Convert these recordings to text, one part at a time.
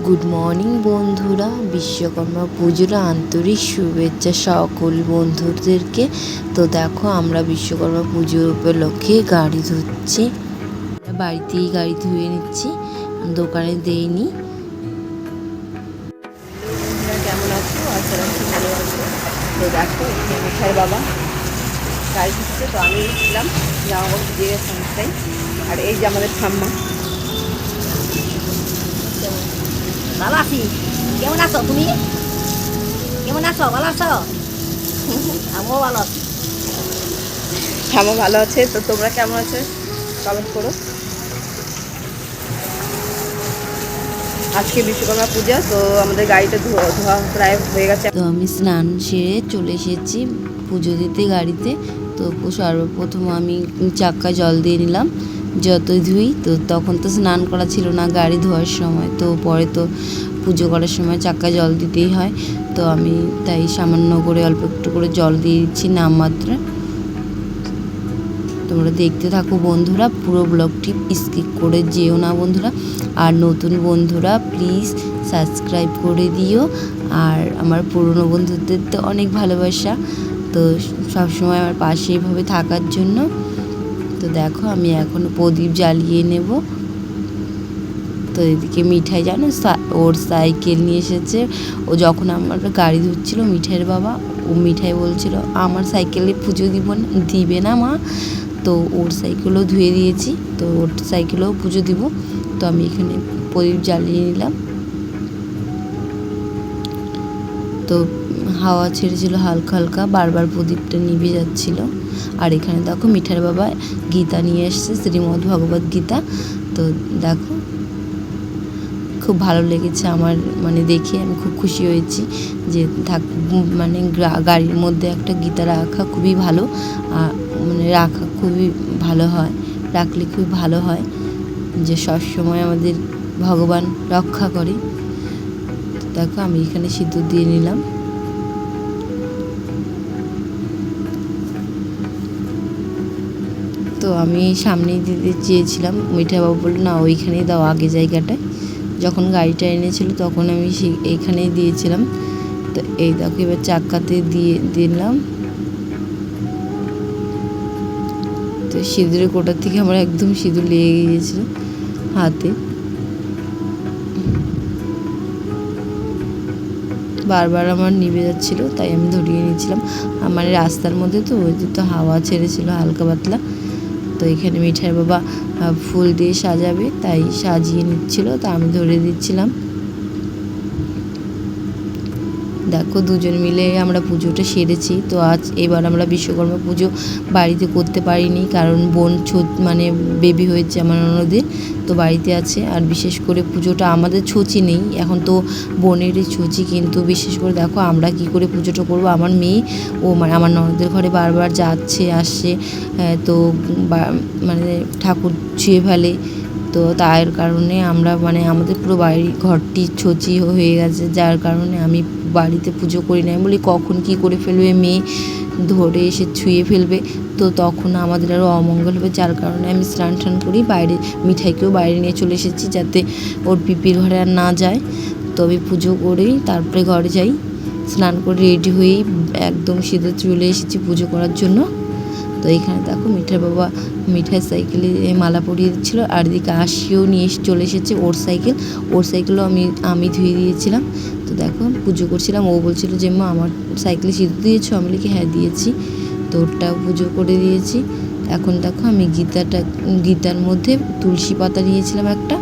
Good morning বন্ধুরা, বিশ্বকর্মা পুজোর আন্তরিক শুভেচ্ছা সকল বন্ধুদেরকে। তো দেখো, আমরা বিশ্বকর্মা পুজোর উপলক্ষে গাড়ি ধুচ্ছি। বাড়িতেই গাড়ি ধুয়ে নিচ্ছি, দোকানে দেইনি। কেমন আছো? আশা রাখছি ভালো আছো। তো দেখো, মিঠাই বাবা গাড়ি ধুচ্ছে, তো আমি ছিলাম জামা কাপড় দিয়ে গেছে অনেকটাই। আর এই যে আমাদের ঠাম্মা। ভালো আছি। কেমন আছো তুমি? কেমন আছো? ভালো আছো? আমিও ভালো আছি। ঠাম্মা ভালো আছে। তো তোমরা কেমন আছো কমেন্ট করো। আজকে বিশ্বকর্মা পূজা, তো আমাদের গাড়িটা ধোয়া প্রায় হয়ে গেছে। তো আমি স্নান সেরে চলে এসেছি পুজো দিতে গাড়িতে। তো সর্বপ্রথম আমি চাক্কা জল দিয়ে নিলাম, যতই ধুই। তো তখন তো স্নান করা ছিল না গাড়ি ধোয়ার সময়, তো পরে তো পুজো করার সময় চাক্কা জল দিতেই হয়। তো আমি তাই সামান্য করে অল্প একটু করে জল দিয়ে দিচ্ছি নামমাত্র। তোমরা দেখতে থাকো বন্ধুরা, পুরো ব্লগটি স্কিপ করে যেও না বন্ধুরা। আর নতুন বন্ধুরা প্লিজ সাবস্ক্রাইব করে দিও। আর আমার পুরনো বন্ধুদের তো অনেক ভালোবাসা, তো সবসময় আমার পাশে এইভাবে থাকার জন্য। তো দেখো, আমি এখন প্রদীপ জ্বালিয়ে নেব। তো এদিকে মিঠাই জানো, ওর সাইকেল নিয়ে এসেছে। ও যখন আমার গাড়ি ধুচ্ছিল মিঠাইয়ের বাবা, ও মিঠাই বলছিল আমার সাইকেলে পুজো দিবে না মা। তো ওর সাইকেলও ধুয়ে দিয়েছি, তো ওর সাইকেলেও পুজো দিব। তো আমি এখানে প্রদীপ জ্বালিয়ে নিলাম। তো হাওয়া ছেড়েছিল হালকা হালকা, বারবার প্রদীপটা নিভে যাচ্ছিল। আর এখানে দেখো মিঠার বাবা গীতা নিয়ে এসছে, শ্রীমদ্ ভগবত গীতা। তো দেখো, খুব ভালো লেগেছে আমার, মানে দেখে আমি খুব খুশি হয়েছি যে মানে গাড়ির মধ্যে একটা গীতা রাখা খুবই ভালো, মানে রাখা খুবই ভালো হয়, রাখলে খুবই ভালো হয়, যে সবসময় আমাদের ভগবান রক্ষা করে। দেখো, আমি এখানে সিঁদুর দিয়ে নিলাম। তো আমি সামনেই দিতে চেয়েছিলাম, মিঠা বাবু বললো না ওইখানেই দাও আগে জায়গাটায়। যখন গাড়িটা এনেছিল তখন আমি এইখানেই দিয়েছিলাম। তো এই দেখো, এবার চাক্কাতে দিয়ে দিলাম। তো সিঁদুরের কোটার থেকে আমার একদম সিঁদুর লেগে গিয়েছিল হাতে। বারবার আমার নিভে যাচ্ছিল, তাই আমি ধরিয়ে নিয়েছিলাম। আমার রাস্তার মধ্যে তো ওই তো হাওয়া ছেড়েছিল হালকা পাতলা। তো এখানে মিঠাই বাবা ফুল দিয়ে সাজাবে, তাই সাজিয়ে নিচ্ছিল, তা আমি ধরে দিচ্ছিলাম। দেখো, দুজন মিলে আমরা পুজোটা সেরেছি। তো এবার আমরা বিশ্বকর্মা পুজো বাড়িতে করতে পারিনি, কারণ বোন মানে বেবি হয়েছে আমার ননদের, তো বাড়িতে আছে। আর বিশেষ করে পুজোটা আমাদের ছচি নেই এখন, তো বোনেরই ছচি। কিন্তু বিশেষ করে দেখো আমরা কি করে পুজোটা করব। আমার মেয়ে ও মানে আমার ননদের ঘরে বারবার যাচ্ছে আসছে, তো মানে ঠাকুর ছুঁয়ে ফেলে। তো তার কারণে আমরা মানে আমাদের পুরো বাড়ি ঘরটি ছচি হয়ে গেছে, যার কারণে আমি বাড়িতে পুজো করি না। আমি বলি কখন কী করে ফেলবে, মেয়ে ধরে এসে ছুঁয়ে ফেলবে, তো তখন আমাদের আরও অমঙ্গল হবে। যার কারণে আমি স্নান টান করি, বাইরে মিঠাইকেও বাইরে নিয়ে চলে এসেছি যাতে ওর পিপির ঘরে আর না যায়। তো আমি পুজো করেই তারপরে ঘরে যাই, স্নান করে রেডি হয়েই একদম সিধে চলে এসেছি পুজো করার জন্য। তো এখানে দেখো মিঠার বাবা মিঠাই সাইকেলে মালা পরিয়ে দিচ্ছিলো, আর এদিকে আশিও নিয়ে চলে এসেছে ওর সাইকেলও আমি ধুয়ে দিয়েছিলাম। তো দেখো পুজো করছিলাম, ও বলছিল যে মা আমার সাইকেলে সিঁদুর দিয়েছো? আমি লিখে হ্যাঁ দিয়েছি। তো ওরটাও পুজো করে দিয়েছি। এখন দেখো, আমি গীতার মধ্যে তুলসী পাতা নিয়েছিলাম একটা,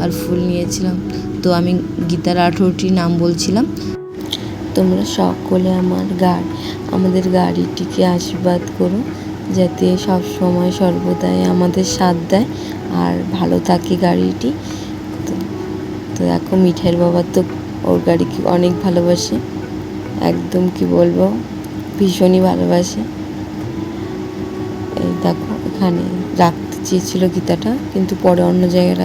আর ফুল নিয়েছিলাম। তো আমি গীতার 18টি নাম বলছিলাম। তোমরা সকলে আমাদের গাড়িটিকে আশীর্বাদ করো, যাতে সব সময় সর্বদাই আমাদের সাথ দেয় আর ভালো থাকে গাড়িটি। তো দেখো, মিঠাইয়ের বাবা তো ওর গাড়িকে অনেক ভালোবাসে, একদম কি বলবো, ভীষণই ভালোবাসে। এই দেখো, এখানে রাখতে চেয়েছিল গীতাটা, কিন্তু পরে অন্য জায়গায়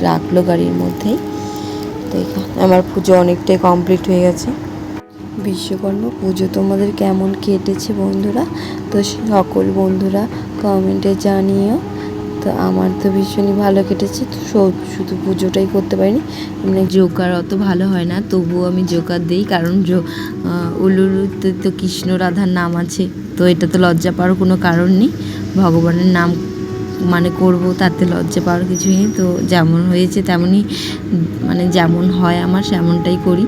রাখলো গাড়ির মধ্যেই। তো এখানে আমার পুজো অনেকটাই কমপ্লিট হয়ে গেছে। বিশ্বকর্মা পুজো তোমাদের কেমন কেটেছে বন্ধুরা? তো সকল বন্ধুরা কমেন্টে জানিও। তো আমার তো ভীষণই ভালো কেটেছে, তো শুধু পুজোটাই করতে পারিনি। এমনি জোকার অত ভালো হয় না, তবুও আমি জোকার দিই, কারণ উলুলুতে তো কৃষ্ণ রাধার নাম আছে, তো এটা তো লজ্জা পাওয়ার কোনো কারণ নেই। ভগবানের নাম মানে করব, তাতে লজ্জা পাওয়ার কিছুই নেই। তো যেমন হয়েছে তেমনই, মানে যেমন হয় আমার সেমনটাই করি।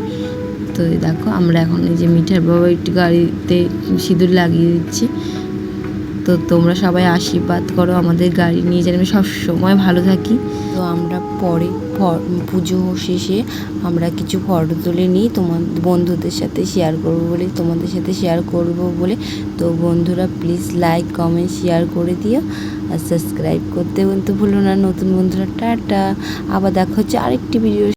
তো এই দেখো আমরা এখন এই যে মিঠার বাবা একটু গাড়িতে সিঁদুর লাগিয়ে দিচ্ছি। তো তোমরা সবাই আশীর্বাদ করো আমাদের গাড়ি নিয়ে, যেন আমি সবসময় ভালো থাকি। তো আমরা পরে পুজো শেষে আমরা কিছু ফটো তুলে নিই, তোমার বন্ধুদের সাথে শেয়ার করবো বলে, তোমাদের সাথে শেয়ার করব বলে। তো বন্ধুরা প্লিজ লাইক কমেন্ট শেয়ার করে দিও, আর সাবস্ক্রাইব করতে কিন্তু ভুলো না নতুন বন্ধুরা। টাটা, আবার দেখা হচ্ছে আরেকটি ভিডিও।